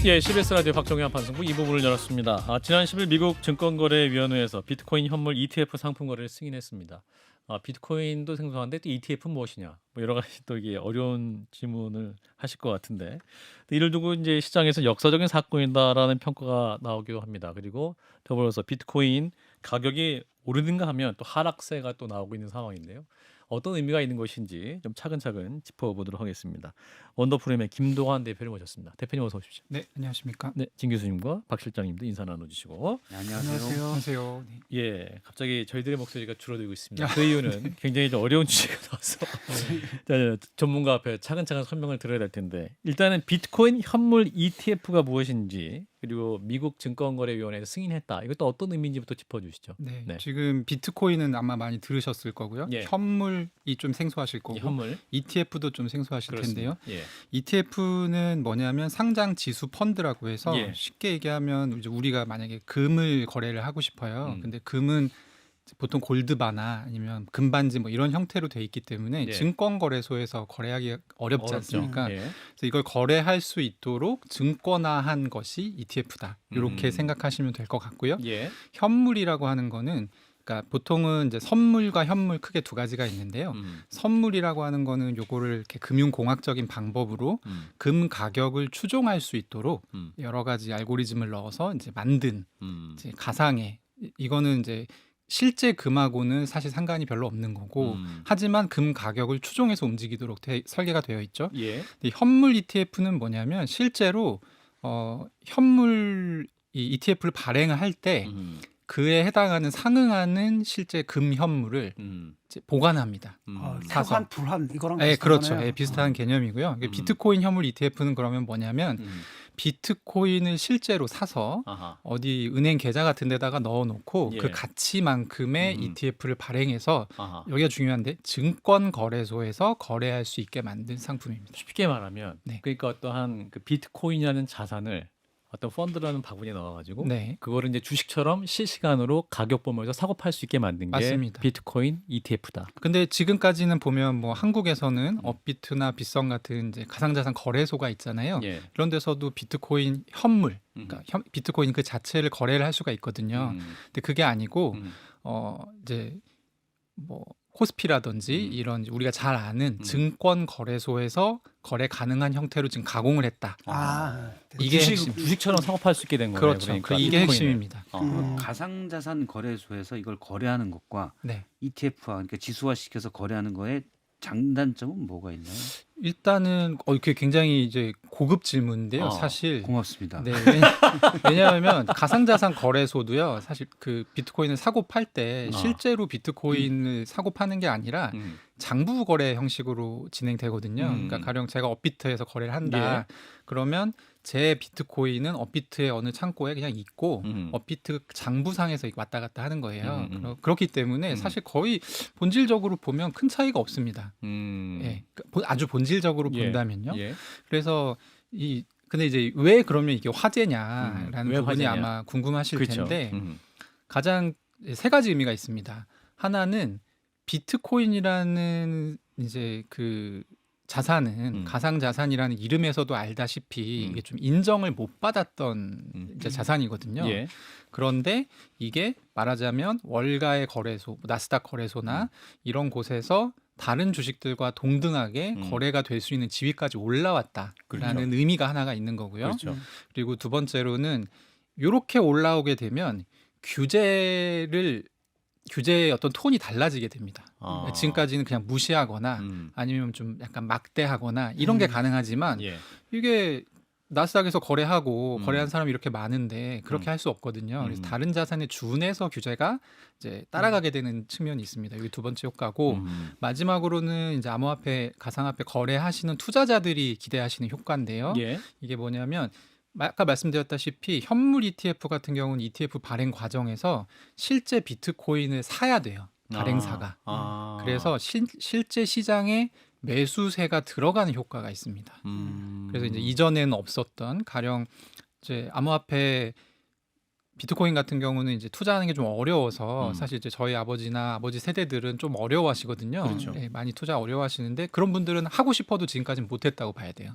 예, CBS 라디오 박정현 판승부 2부문을 열었습니다. 지난 10일 미국 증권거래위원회에서 비트코인 현물 ETF 상품 거래를 승인했습니다. 비트코인도 생소한데 또 ETF는 무엇이냐? 뭐 여러 가지 또 이게 어려운 질문을 하실 것 같은데 이를 두고 이제 시장에서 역사적인 사건이다라는 평가가 나오기도 합니다. 그리고 더불어서 비트코인 가격이 오르는가 하면 또 하락세가 또 나오고 있는 상황인데요. 어떤 의미가 있는 것인지 좀 차근차근 짚어보도록 하겠습니다. 원더프레임의 김도환 대표를 모셨습니다. 대표님 어서 오십시오. 네, 안녕하십니까? 네, 진 교수님과 박 실장님도 인사 나눠주시고. 네, 안녕하세요. 안녕하세요. 네. 예, 갑자기 저희들의 목소리가 줄어들고 있습니다. 그 이유는 굉장히 좀 어려운 주제가 나와서 자, 전문가 앞에 차근차근 설명을 드려야 될 텐데 일단은 비트코인 현물 ETF가 무엇인지 그리고 미국 증권거래위원회에서 승인했다. 이것도 어떤 의미인지부터 짚어주시죠. 네, 네. 지금 비트코인은 아마 많이 들으셨을 거고요. 예. 현물이 좀 생소하실 거고, 이 현물 ETF도 좀 생소하실 그렇습니다. 텐데요. 예. ETF는 뭐냐면 상장 지수 펀드라고 해서 예. 쉽게 얘기하면 이제 우리가 만약에 금을 거래를 하고 싶어요. 근데 금은 보통 골드바나 아니면 금반지 뭐 이런 형태로 돼 있기 때문에 예. 증권거래소에서 거래하기 어렵지 어렵죠. 않습니까? 예. 그래서 이걸 거래할 수 있도록 증권화한 것이 ETF다. 이렇게 음. 생각하시면 될 것 같고요. 예. 현물이라고 하는 거는 그러니까 보통은 이제 선물과 현물 크게 두 가지가 있는데요. 선물이라고 하는 거는 요거를 이렇게 금융공학적인 방법으로 금 가격을 추종할 수 있도록 여러 가지 알고리즘을 넣어서 이제 만든 이제 가상의 이거는 이제 실제 금하고는 사실 상관이 별로 없는 거고 하지만 금 가격을 추종해서 움직이도록 설계가 되어 있죠. 예. 근데 현물 ETF는 뭐냐면 실제로 현물 이 ETF를 발행을 할 때 그에 해당하는 상응하는 실제 금 현물을 이제 보관합니다. 사서. 태환, 불환 이거랑 네, 비슷한 그렇죠. 거네요. 네, 비슷한 개념이고요. 비트코인 현물 ETF는 그러면 뭐냐면 비트코인을 실제로 사서 아하. 어디 은행 계좌 같은 데다가 넣어놓고 예. 그 가치만큼의 ETF를 발행해서 아하. 여기가 중요한데 증권 거래소에서 거래할 수 있게 만든 상품입니다. 쉽게 말하면 네. 그러니까 어떠한 그 비트코인이라는 자산을 어떤 펀드라는 바구니에 넣어가지고 네, 그거를 이제 주식처럼 실시간으로 가격 보면서 사고 팔 수 있게 만든 게 맞습니다. 비트코인 ETF다. 근데 지금까지는 보면 뭐 한국에서는 업비트나 빗성 같은 이제 가상자산 거래소가 있잖아요. 예. 그런 데서도 비트코인 현물, 그러니까 비트코인 그 자체를 거래를 할 수가 있거든요. 근데 그게 아니고 이제 뭐 코스피라든지 이런 이제 우리가 잘 아는 증권 거래소에서 거래 가능한 형태로 지금 가공을 했다. 이게 핵심. 주식처럼 사고 팔 수 있게 된 거예요. 그렇죠. 그러니까 이게 비트코인을. 핵심입니다. 가상자산 거래소에서 이걸 거래하는 것과 네. ETF화 그러니까 지수화 시켜서 거래하는 거에 장단점은 뭐가 있나요? 일단은 이게 굉장히 이제 고급 질문인데요. 사실 고맙습니다. 네, 왜냐하면 가상자산 거래소도요. 사실 그 비트코인을 사고 팔 때 실제로 비트코인을 사고 파는 게 아니라 장부 거래 형식으로 진행되거든요. 그러니까 가령 제가 업비트에서 거래를 한다. 그러면 제 비트코인은 업비트의 어느 창고에 그냥 있고 업비트 장부상에서 왔다 갔다 하는 거예요. 그렇기 때문에 사실 거의 본질적으로 보면 큰 차이가 없습니다. 예, 아주 본질적으로 본다면요. 예. 그래서 근데 이제 왜 그러면 이게 화제냐라는 왜 부분이 화제냐? 아마 궁금하실 그렇죠. 텐데 가장 세 가지 의미가 있습니다. 하나는 비트코인이라는 이제 그 자산은 가상 자산이라는 이름에서도 알다시피 이게 좀 인정을 못 받았던 이제 자산이거든요. 예. 그런데 이게 말하자면 월가의 거래소, 뭐 나스닥 거래소나 이런 곳에서 다른 주식들과 동등하게 거래가 될 수 있는 지위까지 올라왔다라는 그렇죠. 의미가 하나가 있는 거고요. 그렇죠. 그리고 두 번째로는 이렇게 올라오게 되면 규제의 어떤 톤이 달라지게 됩니다. 지금까지는 그냥 무시하거나 아니면 좀 약간 막대하거나 이런 게 가능하지만 예. 이게 나스닥에서 거래하고 거래한 사람이 이렇게 많은데 그렇게 할 수 없거든요. 그래서 다른 자산에 준해서 규제가 이제 따라가게 되는 측면이 있습니다. 이게 두 번째 효과고 마지막으로는 이제 암호화폐, 가상화폐 거래하시는 투자자들이 기대하시는 효과인데요. 예. 이게 뭐냐면 아까 말씀드렸다시피 현물 ETF 같은 경우는 ETF 발행 과정에서 실제 비트코인을 사야 돼요. 발행사가. 그래서 실제 시장에 매수세가 들어가는 효과가 있습니다. 그래서 이제 이전에는 없었던 가령 이제 암호화폐 비트코인 같은 경우는 이제 투자하는 게 좀 어려워서 음. 사실 이제 저희 아버지나 아버지 세대들은 좀 어려워하시거든요. 그렇죠. 네, 많이 투자 어려워하시는데 그런 분들은 하고 싶어도 지금까지는 못했다고 봐야 돼요.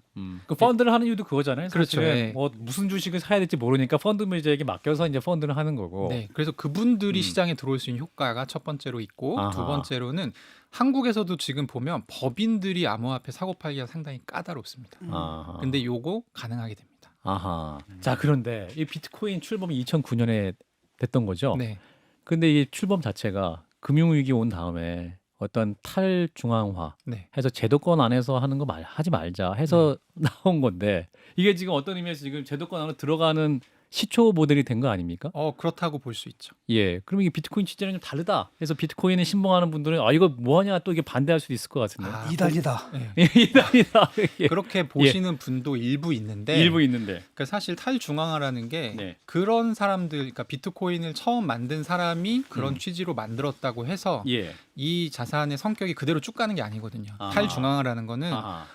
그 펀드를 하는 이유도 그거잖아요. 그렇죠. 사실은 네. 뭐 무슨 주식을 사야 될지 모르니까 펀드 매니저에게 맡겨서 이제 펀드를 하는 거고. 네, 그래서 그분들이 음. 시장에 들어올 수 있는 효과가 첫 번째로 있고 아하. 두 번째로는 한국에서도 지금 보면 법인들이 암호화폐 사고 팔기가 상당히 까다롭습니다. 아하. 근데 요거 가능하게 됩니다. 아하. 자, 그런데 이 비트코인 출범이 2009년에 됐던 거죠. 네. 근데 이 출범 자체가 금융위기 온 다음에 어떤 탈중앙화 네. 해서 제도권 안에서 하는 거 하지 말자 해서 나온 건데 이게 지금 어떤 의미에서 지금 제도권 안으로 들어가는 시초 모델이 된 거 아닙니까? 그렇다고 볼 수 있죠. 예. 그럼 이게 비트코인 취지랑 좀 다르다. 그래서 비트코인을 신봉하는 분들은 이거 뭐하냐 또 이게 반대할 수도 있을 것 같은데. 이단이다. 네. 이단이다. 예. 그렇게 보시는 분도 일부 있는데 일부 있는데. 그러니까 사실 탈중앙화라는 게 네. 그런 사람들, 그러니까 비트코인을 처음 만든 사람이 그런 음. 취지로 만들었다고 해서 예. 이 자산의 성격이 그대로 쭉 가는 게 아니거든요. 아하. 탈중앙화라는 거는 아하.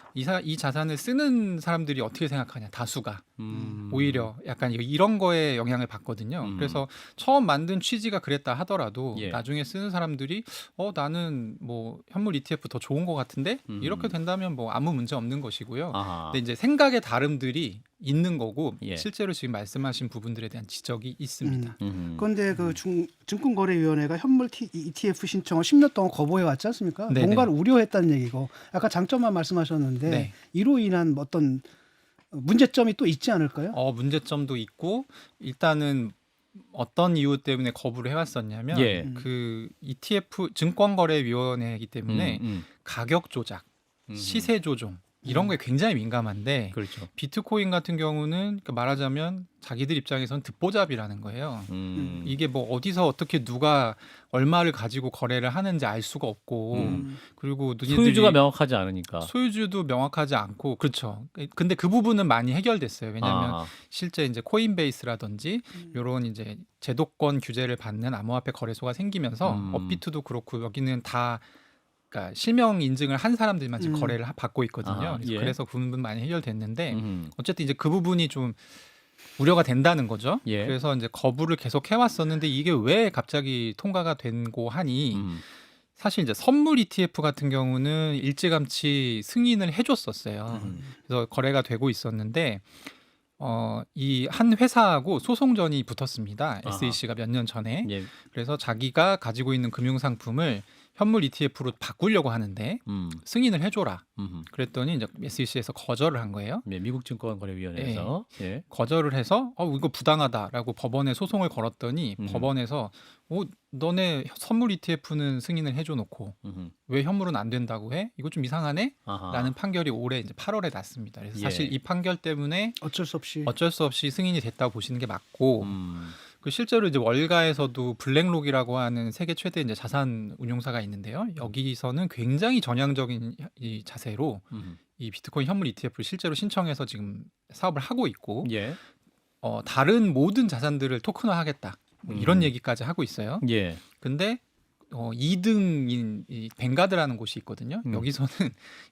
이 자산을 쓰는 사람들이 어떻게 생각하냐, 다수가 오히려 약간 이런 거에 영향을 받거든요. 음. 그래서 처음 만든 취지가 그랬다 하더라도 예. 나중에 쓰는 사람들이 나는 뭐 현물 ETF 더 좋은 것 같은데 이렇게 된다면 뭐 아무 문제 없는 것이고요. 아하. 근데 이제 생각의 다름들이 있는 거고 예. 실제로 지금 말씀하신 부분들에 대한 지적이 있습니다. 그런데 그 증권거래위원회가 현물 ETF 신청을 10년 동안 거부해 왔지 않습니까? 네네. 뭔가를 우려했다는 얘기고 아까 장점만 말씀하셨는데 네. 이로 인한 어떤 문제점이 또 있지 않을까요? 문제점도 있고 일단은 어떤 이유 때문에 거부를 해왔었냐면 예. 그 ETF 증권거래위원회이기 때문에 가격 조작, 시세 조종 이런 거에 굉장히 민감한데 그렇죠. 비트코인 같은 경우는 그러니까 말하자면 자기들 입장에선 듣보잡이라는 거예요. 이게 뭐 어디서 어떻게 누가 얼마를 가지고 거래를 하는지 알 수가 없고 그리고 너희들이 소유주가 명확하지 않으니까. 소유주도 명확하지 않고 그렇죠. 근데 그 부분은 많이 해결됐어요. 왜냐하면 실제 이제 코인베이스라든지 이런 이제 제도권 규제를 받는 암호화폐 거래소가 생기면서 업비트도 그렇고 여기는 다 그러니까 실명 인증을 한 사람들만 지금 거래를 받고 있거든요. 예. 그래서 그 부분 많이 해결됐는데 어쨌든 이제 그 부분이 좀 우려가 된다는 거죠. 예. 그래서 이제 거부를 계속 해왔었는데 이게 왜 갑자기 통과가 된고 하니 사실 이제 선물 ETF 같은 경우는 일찌감치 승인을 해줬었어요. 그래서 거래가 되고 있었는데 이 한 회사하고 소송전이 붙었습니다. 아하. SEC가 몇 년 전에. 예. 그래서 자기가 가지고 있는 금융 상품을 현물 ETF로 바꾸려고 하는데 승인을 해줘라. 그랬더니 이제 SEC에서 거절을 한 거예요. 예, 미국 증권거래위원회에서 예. 거절을 해서 이거 부당하다라고 법원에 소송을 걸었더니 법원에서 너네 선물 ETF는 승인을 해줘놓고 왜 현물은 안 된다고 해? 이거 좀 이상하네? 아하. 라는 판결이 올해 이제 8월에 났습니다. 그래서 예. 사실 이 판결 때문에 어쩔 수 없이 승인이 됐다고 보시는 게 맞고 그 실제로 이제 월가에서도 블랙록이라고 하는 세계 최대 이제 자산 운용사가 있는데요. 여기서는 굉장히 전향적인 이 자세로 이 비트코인 현물 ETF를 실제로 신청해서 지금 사업을 하고 있고 예. 다른 모든 자산들을 토큰화하겠다. 뭐 이런 얘기까지 하고 있어요. 예. 근데 2등인 이 뱅가드라는 곳이 있거든요. 여기서는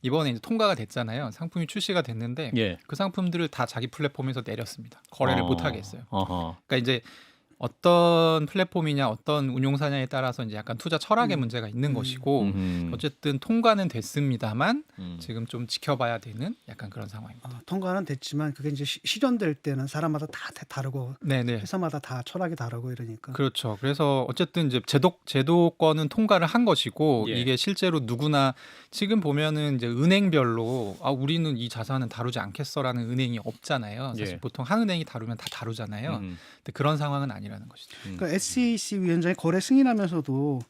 이번에 이제 통과가 됐잖아요. 상품이 출시가 됐는데 예. 그 상품들을 다 자기 플랫폼에서 내렸습니다. 거래를 못 하게 했어요. 어허. 그러니까 이제 어떤 플랫폼이냐 어떤 운용사냐에 따라서 이제 약간 투자 철학의 문제가 있는 것이고 어쨌든 통과는 됐습니다만 지금 좀 지켜봐야 되는 약간 그런 상황입니다. 통과는 됐지만 그게 이제 실현될 때는 사람마다 다 다르고 네네. 회사마다 다 철학이 다르고 이러니까. 그렇죠. 그래서 어쨌든 이제 제도권은 통과를 한 것이고 예. 이게 실제로 누구나 지금 보면은 이제 은행별로 우리는 이 자산은 다루지 않겠어라는 은행이 없잖아요. 사실 예. 보통 한 은행이 다루면 다 다루잖아요. 근데 그런 상황은 아니라는 것이죠. 그러니까 SEC 위원장이 거래 승인하면서도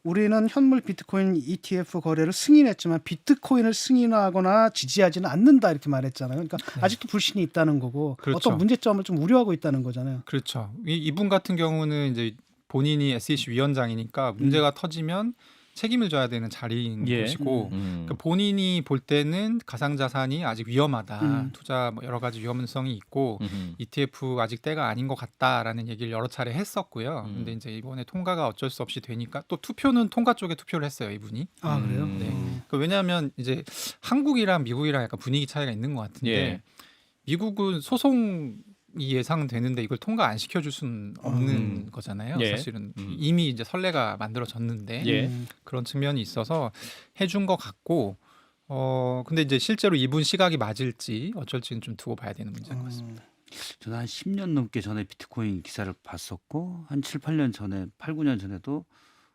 우리는 현물 비트코인 ETF 거래를 승인했지만 비트코인을 승인하거나 지지하지는 않는다 이렇게 말했잖아요. 그러니까 아직도 불신이 있다는 거고 그렇죠. 어떤 문제점을 좀 우려하고 있다는 거잖아요. 그렇죠. 이분 같은 경우는 이제 본인이 SEC 위원장이니까 문제가 터지면 책임을 져야 되는 자리인 예. 것이고 그러니까 본인이 볼 때는 가상자산이 아직 위험하다. 투자 뭐 여러 가지 위험성이 있고 ETF 아직 때가 아닌 것 같다라는 얘기를 여러 차례 했었고요. 근데 이제 이번에 통과가 어쩔 수 없이 되니까 또 투표는 통과 쪽에 투표를 했어요. 이분이. 아 그래요? 네. 그러니까 왜냐하면 이제 한국이랑 미국이랑 약간 분위기 차이가 있는 것 같은데 예. 미국은 소송을 예상되는데 이걸 통과 안 시켜줄 수는 없는 거잖아요. 예. 사실은 이미 이제 선례가 만들어졌는데 예. 그런 측면이 있어서 해준 것 같고 근데 이제 실제로 이분 시각이 맞을지 어쩔지는 좀 두고 봐야 되는 문제인 것 같습니다. 저는 한 10년 넘게 전에 비트코인 기사를 봤었고 한 7, 8년 전에 8, 9년 전에도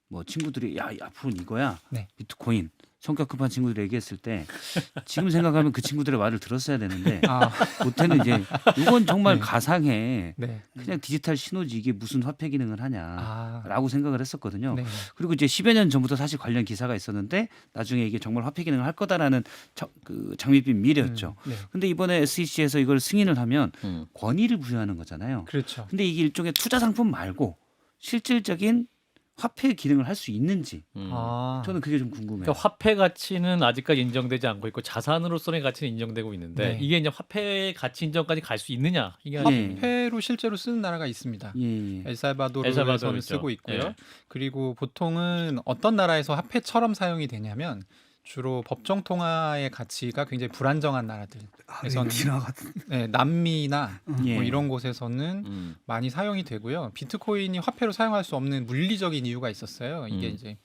뭐 친구들이 야 앞으로는 이거야. 네. 비트코인. 성격 급한 친구들이 얘기했을 때 지금 생각하면 그 친구들의 말을 들었어야 되는데 아, 그때는 이제 이건 정말 네. 가상해. 네. 그냥 디지털 신호지 이게 무슨 화폐 기능을 아, 하냐라고 생각을 했었거든요. 네. 그리고 이제 10여 년 전부터 사실 관련 기사가 있었는데 나중에 이게 정말 화폐 기능을 할 거다라는 그 장밋빛 미래였죠. 네. 근데 이번에 SEC에서 이걸 승인을 하면 음. 권위를 부여하는 거잖아요. 그렇죠. 근데 이게 일종의 투자 상품 말고 실질적인 화폐 기능을 할 수 있는지 아, 저는 그게 좀 궁금해요. 그러니까 화폐 가치는 아직까지 인정되지 않고 있고 자산으로서의 가치는 인정되고 있는데 네. 이게 이제 화폐 가치 인정까지 갈 수 있느냐 이게 예. 화폐로 실제로 쓰는 나라가 있습니다. 예. 엘살바도르에서 엘살바도르에서는 있죠. 쓰고 있고요. 예. 그리고 보통은 어떤 나라에서 화폐처럼 사용이 되냐면 주로 법정 통화의 가치가 굉장히 불안정한 나라들, 아르헨티나 같은. 네, 남미나 예. 뭐 이런 곳에서는 많이 사용이 되고요. 비트코인이 화폐로 사용할 수 없는 물리적인 이유가 있었어요. 이게 이제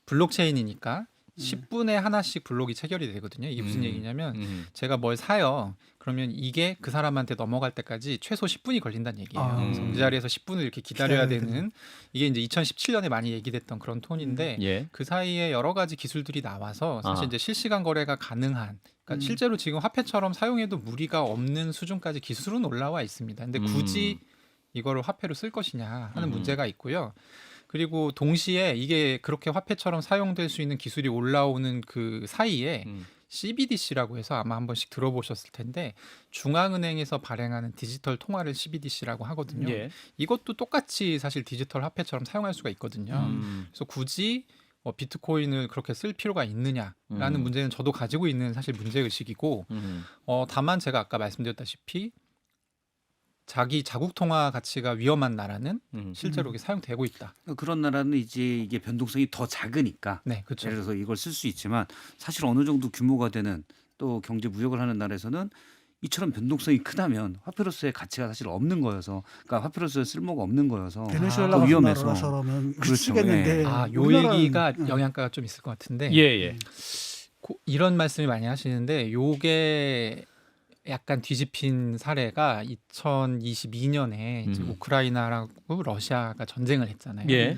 블록체인이니까 10분에 하나씩 블록이 체결이 되거든요. 이게 무슨 얘기냐면 제가 뭘 사요. 그러면 이게 그 사람한테 넘어갈 때까지 최소 10분이 걸린다는 얘기예요. 아. 그래서 그 자리에서 10분을 이렇게 기다려야 기다려야 되는 이게 이제 2017년에 많이 얘기됐던 그런 톤인데 예. 그 사이에 여러 가지 기술들이 나와서 사실 아. 이제 실시간 거래가 가능한 그러니까 실제로 지금 화폐처럼 사용해도 무리가 없는 수준까지 기술은 올라와 있습니다. 근데 굳이 이거를 화폐로 쓸 것이냐 하는 문제가 있고요. 그리고 동시에 이게 그렇게 화폐처럼 사용될 수 있는 기술이 올라오는 그 사이에 CBDC라고 해서 아마 한 번씩 들어보셨을 텐데 중앙은행에서 발행하는 디지털 통화를 CBDC라고 하거든요. 예. 이것도 똑같이 사실 디지털 화폐처럼 사용할 수가 있거든요. 그래서 굳이 비트코인을 그렇게 쓸 필요가 있느냐라는 문제는 저도 가지고 있는 사실 문제의식이고 다만 제가 아까 말씀드렸다시피 자기 자국 통화 가치가 위험한 나라는 실제로 이게 사용되고 있다. 그런 나라는 이제 이게 변동성이 더 작으니까 네, 그렇죠. 예를 들어서 이걸 쓸 수 있지만 사실 어느 정도 규모가 되는 또 경제 무역을 하는 나라에서는 이처럼 변동성이 크다면 화폐로서의 가치가 사실 없는 거여서 그러니까 화폐로서의 쓸모가 없는 거여서 베네수엘라 더 같은 위험해서 나라라서는 그렇죠. 쓰겠는데. 요 우리나라는, 얘기가 영향가가 좀 있을 것 같은데 예, 예. 이런 말씀을 많이 하시는데 요게 약간 뒤집힌 사례가 2022년에 이제 우크라이나라고 러시아가 전쟁을 했잖아요. 예.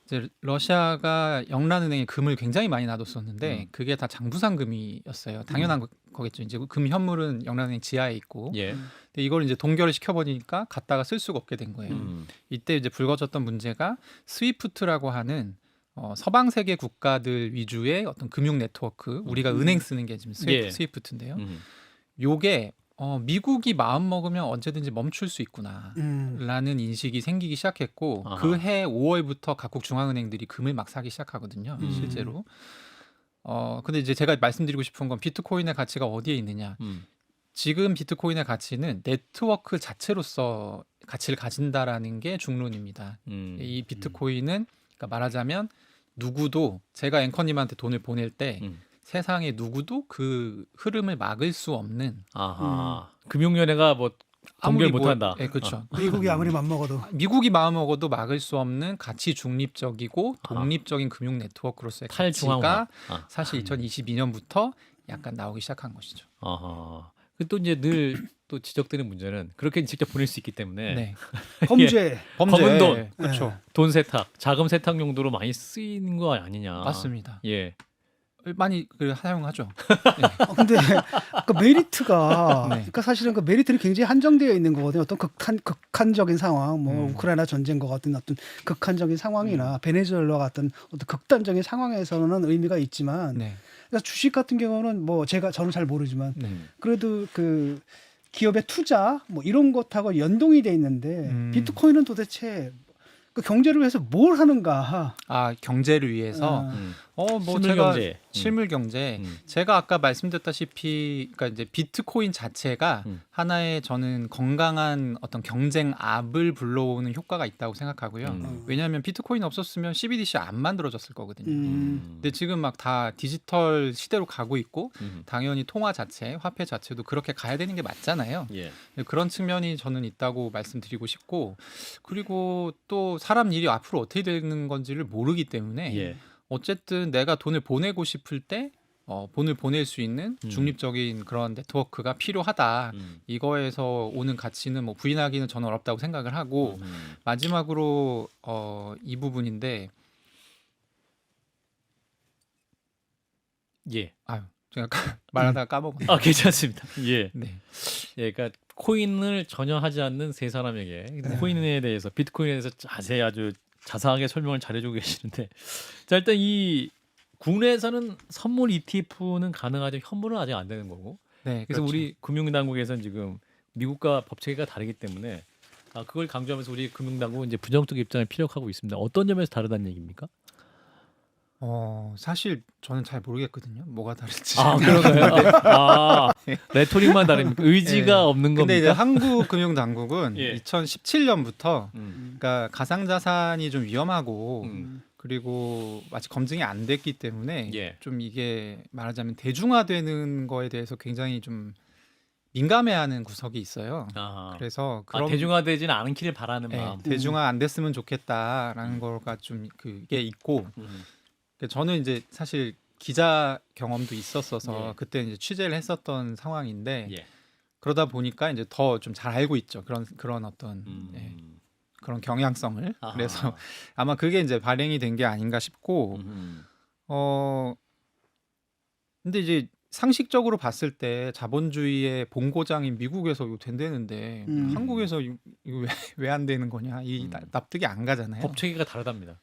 이제 러시아가 영란은행에 금을 굉장히 많이 놔뒀었는데 그게 다 장부상금이었어요. 당연한 거겠죠. 이제 금 현물은 영란은행 지하에 있고, 예. 근데 이걸 이제 동결을 시켜버리니까 갖다가 쓸 수가 없게 된 거예요. 이때 이제 불거졌던 문제가 스위프트라고 하는 서방 세계 국가들 위주의 어떤 금융 네트워크, 우리가 은행 쓰는 게 지금 예. 스위프트인데요. 요게 미국이 마음 먹으면 언제든지 멈출 수 있구나라는 인식이 생기기 시작했고 아하. 그 해 5월부터 각국 중앙은행들이 금을 막 사기 시작하거든요. 실제로. 근데 이제 제가 말씀드리고 싶은 건 비트코인의 가치가 어디에 있느냐. 지금 비트코인의 가치는 네트워크 자체로서 가치를 가진다라는 게 중론입니다. 이 비트코인은 그러니까 말하자면 누구도 제가 앵커님한테 돈을 보낼 때 세상에 누구도 그 흐름을 막을 수 없는 아하. 금융위원회가 뭐 동결 못한다. 네, 그렇죠. 미국이 아무리 맘먹어도. 미국이 마음먹어도 막을 수 없는 가치 중립적이고 독립적인 금융 네트워크로서의 탈중앙화. 가치가 사실 2022년부터 약간 나오기 시작한 것이죠. 아하. 또 이제 늘 또 지적되는 문제는 그렇게 직접 보낼 수 있기 때문에 네. 범죄. 검은 돈. 그렇죠. 돈 세탁, 자금 세탁 용도로 많이 쓰이는 거 아니냐. 맞습니다. 예. 많이 사용하죠. 근데 그 메리트가 네. 그러니까 사실은 그 메리트는 굉장히 한정되어 있는 거거든요. 어떤 극한적인 상황, 뭐 우크라이나 전쟁과 같은 어떤 극한적인 상황이나 베네수엘라 같은 어떤 극단적인 상황에서는 의미가 있지만, 네. 그러니까 주식 같은 경우는 뭐 저는 잘 모르지만 네. 그래도 그 기업의 투자 뭐 이런 것하고 연동이 돼 있는데 비트코인은 도대체 그 경제를 위해서 뭘 하는가? 경제를 위해서 뭐 실물 제가 경제. 실물 경제 음. 제가 아까 말씀드렸다시피 그러니까 이제 비트코인 자체가 하나의 저는 건강한 어떤 경쟁 압을 불러오는 효과가 있다고 생각하고요. 왜냐하면 비트코인 없었으면 CBDC 안 만들어졌을 거거든요. 근데 지금 막 다 디지털 시대로 가고 있고 당연히 통화 자체, 화폐 자체도 그렇게 가야 되는 게 맞잖아요. 예. 그런 측면이 저는 있다고 말씀드리고 싶고 그리고 또 사람 일이 앞으로 어떻게 되는 건지를 모르기 때문에 예. 어쨌든 내가 돈을 보내고 싶을 때 돈을 보낼 수 있는 중립적인 그런 네트워크가 필요하다. 이거에서 오는 가치는 뭐 부인하기는 저는 어렵다고 생각을 하고 마지막으로 이 부분인데 예. 제가 말하다가 까먹었네요. 아, 괜찮습니다. 예. 네. 예, 그러니까 코인을 전혀 하지 않는 세 사람에게 코인에 대해서 비트코인에 대해서 자세히 아주 자세하게 설명을 잘해주고 계시는데 자 일단 이 국내에서는 선물 ETF는 가능하죠. 현물은 아직 안 되는 거고. 네, 그래서 그렇죠. 우리 금융당국에서는 지금 미국과 법 체계가 다르기 때문에 그걸 강조하면서 우리 금융당국은 이제 부정적 입장을 피력하고 있습니다. 어떤 점에서 다르다는 얘기입니까? 사실 저는 잘 모르겠거든요. 뭐가 다를지. 그런가요? 레토릭만 다릅니까? 의지가 네. 없는 근데 이제 겁니까? 한국금융당국은 예. 2017년부터 그러니까 가상자산이 좀 위험하고 음. 그리고 아직 검증이 안 됐기 때문에 예. 좀 이게 말하자면 대중화되는 거에 대해서 굉장히 좀 민감해하는 구석이 있어요. 아하. 그래서 그런 대중화되지는 않기를 바라는 네, 마음. 대중화 안 됐으면 좋겠다라는 거가 좀 그게 있고 저는 이제 사실 기자 경험도 있었어서 예. 그때 이제 취재를 했었던 상황인데 예. 그러다 보니까 이제 더 좀 잘 알고 있죠. 그런 어떤 예, 그런 경향성을. 아하. 그래서 아마 그게 이제 발행이 된 게 아닌가 싶고 근데 이제 상식적으로 봤을 때 자본주의의 본고장인 미국에서 이거 된다는데 한국에서 이거 왜 안 되는 거냐 이 납득이 안 가잖아요. 법 체계가 다르답니다.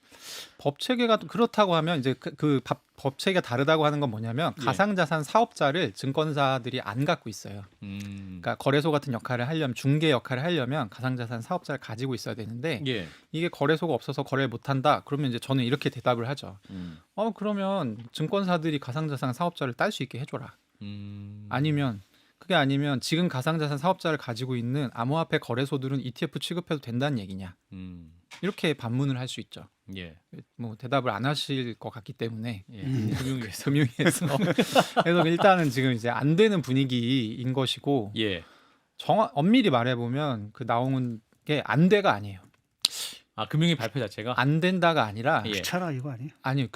법 체계가 또 그렇다고 하면 이제 법 체계가 다르다고 하는 건 뭐냐면 예. 가상자산 사업자를 증권사들이 안 갖고 있어요. 그러니까 거래소 같은 역할을 하려면 중개 역할을 하려면 가상자산 사업자를 가지고 있어야 되는데 예. 이게 거래소가 없어서 거래를 못 한다. 그러면 이제 저는 이렇게 대답을 하죠. 그러면 증권사들이 가상자산 사업자를 딸 수 있게 해줘라. 아니면 그게 아니면 지금 가상자산 사업자를 가지고 있는 암호화폐 거래소들은 ETF 취급해도 된다는 얘기냐. 이렇게 반문을 할 수 있죠. 예. 뭐 대답을 안 하실 것 같기 때문에 예. 금융위에서. 금융위에서 그래서 일단은 지금 이제 안 되는 분위기인 것이고 예. 엄밀히 말해보면 그 나온 게 안 돼가 아니에요. 금융위 발표 자체가 안 된다가 아니라 예. 귀찮아 이거 아니에요? 아니요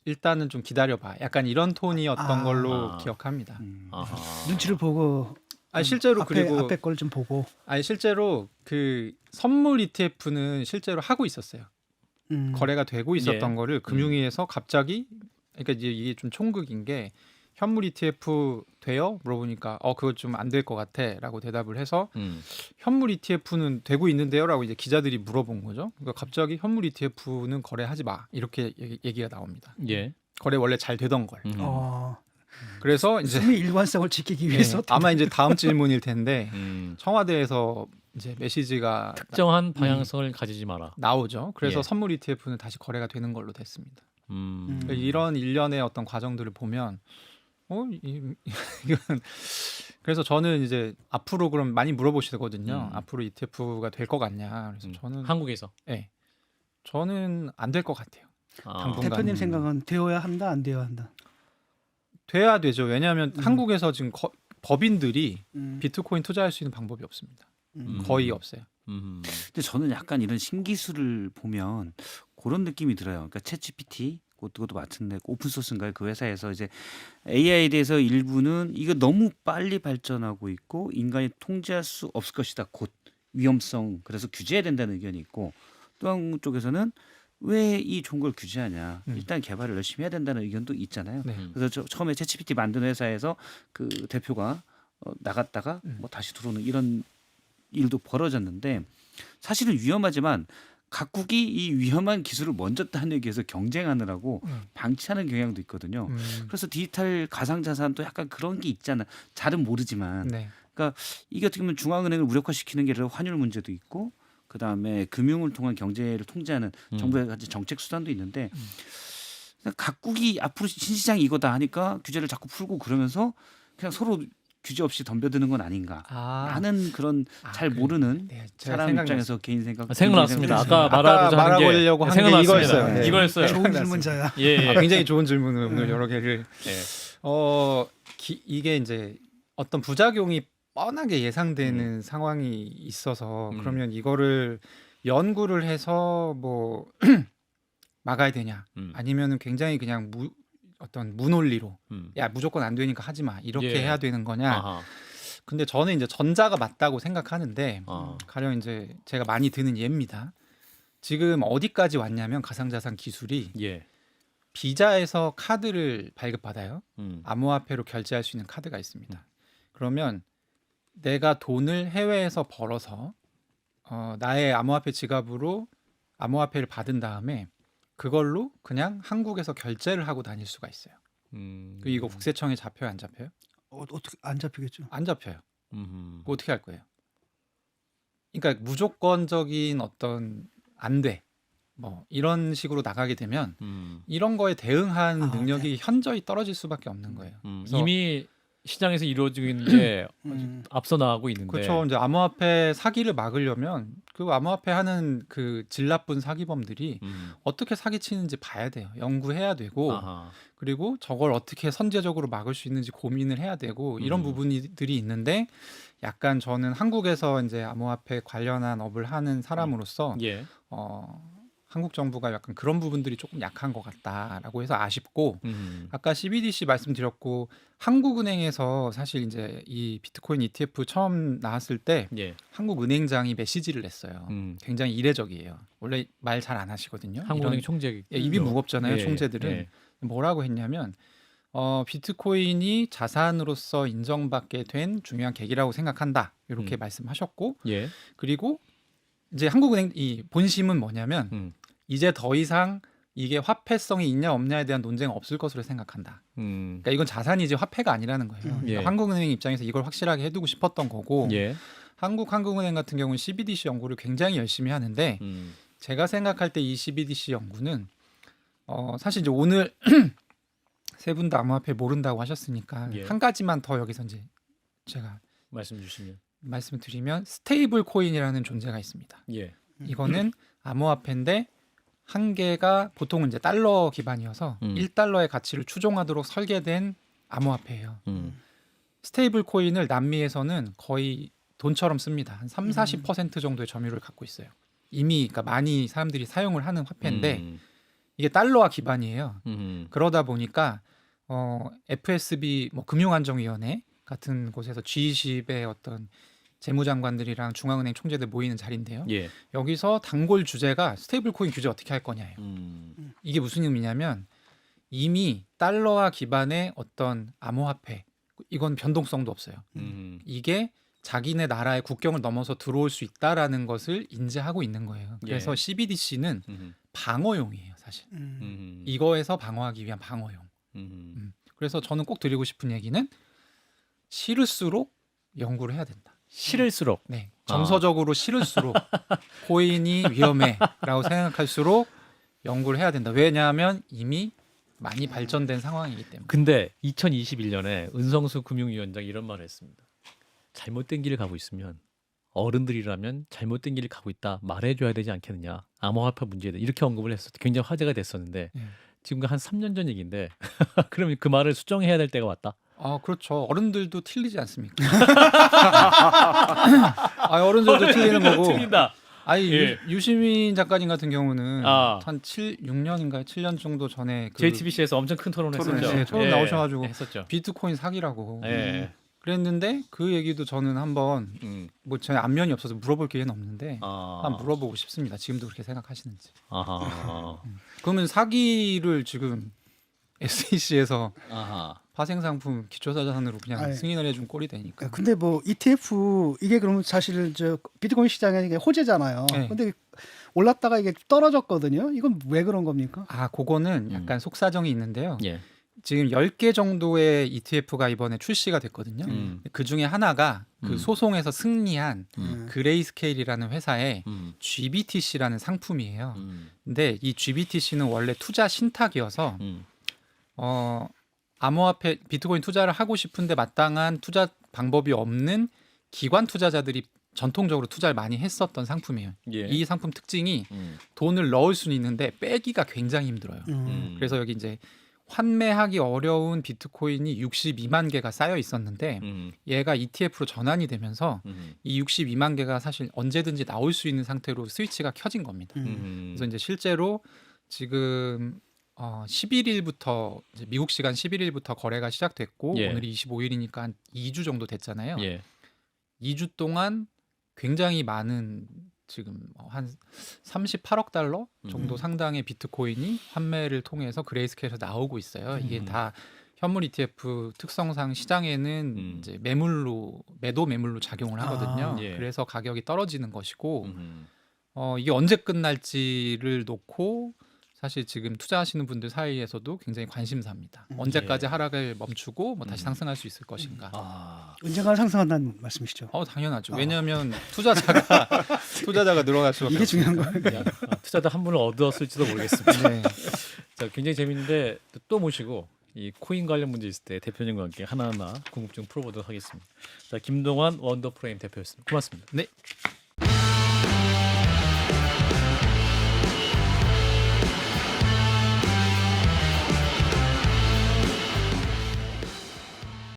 일단은 좀 기다려봐. 약간 이런 톤이었던 걸로 아. 기억합니다. 아하. 눈치를 보고 실제로 그리고 앞에 걸 좀 보고 실제로 그 선물 ETF는 실제로 하고 있었어요. 거래가 되고 있었던 예. 거를 금융위에서 갑자기 그러니까 이제 이게 좀 총극인 게 현물 ETF 돼요? 물어보니까 그거 좀 안 될 것 같아라고 대답을 해서 현물 ETF는 되고 있는데요라고 이제 기자들이 물어본 거죠. 그러니까 갑자기 현물 ETF는 거래하지 마 이렇게 얘기가 나옵니다. 예. 거래 원래 잘 되던 걸. 그래서 이제 숨이 일관성을 지키기 위해서 아마 이제 다음 질문일 텐데 음. 청와대에서 이제 메시지가 특정한 방향성을 가지지 마라. 나오죠. 그래서 예. 선물 ETF는 다시 거래가 되는 걸로 됐습니다. 음. 그러니까 이런 일련의 어떤 과정들을 보면 이건 그래서 저는 이제 앞으로 그럼 많이 물어보시거든요. 앞으로 ETF가 될 것 같냐. 그래서 저는 한국에서. 저는 안 될 것 같아요. 당분간. 대표님 생각은 되어야 한다 안 되어야 한다. 돼야 되죠. 왜냐하면 한국에서 지금 법인들이 음. 비트코인 투자할 수 있는 방법이 없습니다. 거의 없어요. 근데 저는 약간 이런 신기술을 보면 그런 느낌이 들어요. 그러니까 챗GPT 그것도 마찬가지 오픈 소스인가요? 그 회사에서 이제 AI에 대해서 일부는 이거 너무 빨리 발전하고 있고 인간이 통제할 수 없을 것이다. 곧 위험성 그래서 규제해야 된다는 의견이 있고 또 한 쪽에서는 왜 이 좋은 걸 규제하냐? 일단 개발을 열심히 해야 된다는 의견도 있잖아요. 네. 그래서 처음에 챗GPT 만든 회사에서 그 대표가 나갔다가 뭐 다시 들어오는 이런 일도 벌어졌는데 사실은 위험하지만 각국이 이 위험한 기술을 먼저 따내기 위해서 경쟁하느라고 방치하는 경향도 있거든요. 그래서 디지털 가상자산도 약간 그런 게 있잖아. 잘은 모르지만. 네. 그러니까 이게 어떻게 보면 중앙은행을 무력화시키는 게 아니라 환율 문제도 있고 그다음에 금융을 통한 경제를 통제하는 정부의 가진 정책 수단도 있는데 각국이 앞으로 신시장이 이거다 하니까 규제를 자꾸 풀고 그러면서 그냥 서로 규제 없이 덤벼드는 건 아닌가. 라는 그런 잘 모르는 네, 제가 사람 생각났어요. 입장에서 개인 생각. 생각났습니다. 개인 아까 아까 말하고자 하는 게 말하려고 하는 게 생각났습니다. 이거였어요. 네. 이거였어요. 좋은 질문자야. 예, 예. 굉장히 좋은 질문을 오늘 여러 개를 예. 이게 이제 어떤 부작용이 뻔하게 예상되는 상황이 있어서 그러면 이거를 연구를 해서 뭐 막아야 되냐 아니면은 굉장히 그냥 어떤 무논리로 야 무조건 안 되니까 하지 마 이렇게 예. 해야 되는 거냐. 아하. 근데 저는 이제 전자가 맞다고 생각하는데 아. 가령 이제 제가 많이 드는 예입니다. 지금 어디까지 왔냐면 가상자산 기술이 예. 비자에서 카드를 발급받아요. 음. 암호화폐로 결제할 수 있는 카드가 있습니다. 그러면 내가 돈을 해외에서 벌어서 나의 암호화폐 지갑으로 암호화폐를 받은 다음에 그걸로 그냥 한국에서 결제를 하고 다닐 수가 있어요. 이거 국세청에 잡혀요, 안 잡혀요? 어떻게 안 잡히겠죠? 안 잡혀요. 음흠. 그거 어떻게 할 거예요? 그러니까 무조건적인 어떤 안 돼. 뭐 이런 식으로 나가게 되면 이런 거에 대응한 아, 능력이 현저히 떨어질 수밖에 없는 거예요. 그래서 이미 시장에서 이루어지고 있는 게 앞서 나가고 있는데. 그렇죠. 이제 암호화폐 사기를 막으려면 그 암호화폐 하는 그 질 나쁜 사기범들이 어떻게 사기치는지 봐야 돼요. 연구해야 되고 아하. 그리고 저걸 어떻게 선제적으로 막을 수 있는지 고민을 해야 되고 이런 부분들이 있는데 약간 저는 한국에서 이제 암호화폐 관련한 업을 하는 사람으로서 예. 한국 정부가 약간 그런 부분들이 조금 약한 것 같다라고 해서 아쉽고 아까 CBDC 말씀드렸고 한국은행에서 사실 이제 이 비트코인 ETF 처음 나왔을 때 예. 한국은행장이 메시지를 냈어요. 굉장히 이례적이에요. 원래 말 잘 안 하시거든요. 한국은행 이런- 총재. 예, 입이 무겁잖아요. 예, 총재들은 예. 뭐라고 했냐면 비트코인이 자산으로서 인정받게 된 중요한 계기라고 생각한다. 이렇게 말씀하셨고 예. 그리고 이제 한국은행 이 본심은 뭐냐면 이제 더 이상 이게 화폐성이 있냐 없냐에 대한 논쟁은 없을 것으로 생각한다. 그러니까 이건 자산이지 화폐가 아니라는 거예요. 그러니까 예. 한국은행 입장에서 이걸 확실하게 해두고 싶었던 거고 예. 한국은행 같은 경우는 CBDC 연구를 굉장히 열심히 하는데 제가 생각할 때 이 CBDC 연구는 사실 이제 오늘 세 분 다 암호화폐 모른다고 하셨으니까 예. 한 가지만 더 여기서 이제 제가 말씀 주시면. 말씀드리면 스테이블 코인이라는 존재가 있습니다. 예. 이거는 암호화폐인데 한 개가 보통은 이제 달러 기반이어서 1달러의 가치를 추종하도록 설계된 암호화폐예요. 스테이블 코인을 남미에서는 거의 돈처럼 씁니다. 한 30-40% 정도의 점유율을 갖고 있어요. 이미 그러니까 많이 사람들이 사용을 하는 화폐인데 이게 달러와 기반이에요. 그러다 보니까 FSB 뭐 금융안정위원회 같은 곳에서 G20의 어떤 재무장관들이랑 중앙은행 총재들 모이는 자리인데요. 예. 여기서 단골 주제가 스테이블 코인 규제 어떻게 할 거냐예요. 이게 무슨 의미냐면 이미 달러와 기반의 어떤 암호화폐 이건 변동성도 없어요. 이게 자기네 나라의 국경을 넘어서 들어올 수 있다라는 것을 인지하고 있는 거예요. 그래서 예. CBDC는 방어용이에요, 사실. 이거에서 방어하기 위한 방어용. 그래서 저는 꼭 드리고 싶은 얘기는 싫을수록 연구를 해야 된다. 싫을수록. 네, 정서적으로 싫을수록 코인이 위험해라고 생각할수록 연구를 해야 된다. 왜냐하면 이미 많이 발전된 상황이기 때문에. 근데 2021년에 은성수 금융위원장이 이런 말을 했습니다. 잘못된 길을 가고 있으면 어른들이라면 잘못된 길을 가고 있다 말해줘야 되지 않겠느냐. 암호화폐 문제에 대해 이렇게 언급을 했었. 굉장히 화제가 됐었는데 지금 한 3년 전 얘기인데 그러면 그 말을 수정해야 될 때가 왔다. 그렇죠. 어른들도 틀리지 않습니까? 어른들도 틀리는 거고. 틀린다. 아니 예. 유시민 작가님 같은 경우는 아. 한 6년인가요? 7년 정도 전에 그 JTBC에서 엄청 큰 토론을 했었죠. 네, 토론 나오셔가지고 했었죠. 비트코인 사기라고 예. 그랬는데 그 얘기도 저는 한번 뭐 저희 안면이 없어서 물어볼 기회는 없는데 한번 물어보고 싶습니다. 지금도 그렇게 생각하시는지. 아하. 그러면 사기를 지금 SEC에서 아하. 파생상품 기초자산으로 그냥 아니. 승인을 해준 꼴이 되니까. 근데 뭐 ETF 이게 그러면 사실 저 비트코인 시장에 이게 호재잖아요. 네. 근데 올랐다가 이게 떨어졌거든요. 이건 왜 그런 겁니까? 그거는 약간 속사정이 있는데요. 예. 지금 10개 정도의 ETF가 이번에 출시가 됐거든요. 그 중에 하나가 그 소송에서 승리한 그레이스케일이라는 회사의 GBTC라는 상품이에요. 근데 이 GBTC는 원래 투자 신탁이어서 암호화폐 비트코인 투자를 하고 싶은데 마땅한 투자 방법이 없는 기관 투자자들이 전통적으로 투자를 많이 했었던 상품이에요. 예. 이 상품 특징이 돈을 넣을 수는 있는데 빼기가 굉장히 힘들어요. 그래서 여기 이제 환매하기 어려운 비트코인이 62만 개가 쌓여 있었는데 얘가 ETF로 전환이 되면서 이 62만 개가 사실 언제든지 나올 수 있는 상태로 스위치가 켜진 겁니다. 그래서 이제 실제로 지금 11일부터 이제 미국 시간 11일부터 거래가 시작됐고 예. 오늘이 25일이니까 한 2주 정도 됐잖아요. 예. 2주 동안 굉장히 많은 지금 한 38억 달러 정도 상당의 비트코인이 환매를 통해서 그레이스케일에서 나오고 있어요. 이게 다 현물 ETF 특성상 시장에는 이제 매도 매물로 작용을 하거든요. 예. 그래서 가격이 떨어지는 것이고 이게 언제 끝날지를 놓고 사실 지금 투자하시는 분들 사이에서도 굉장히 관심사입니다. 언제까지 예. 하락을 멈추고 뭐 다시 상승할 수 있을 것인가? 언젠가 상승한다는 말씀이시죠? 당연하죠. 왜냐하면 투자자가 늘어날 수밖에 이게 중요한 없으니까. 거예요. 투자자 한 분을 얻었을지도 모르겠습니다. 네. 자, 굉장히 재밌는데 또 모시고 이 코인 관련 문제 있을 때 대표님과 함께 하나하나 궁금증 풀어보도록 하겠습니다. 자, 김동완 원더프레임 대표였습니다. 고맙습니다. 네.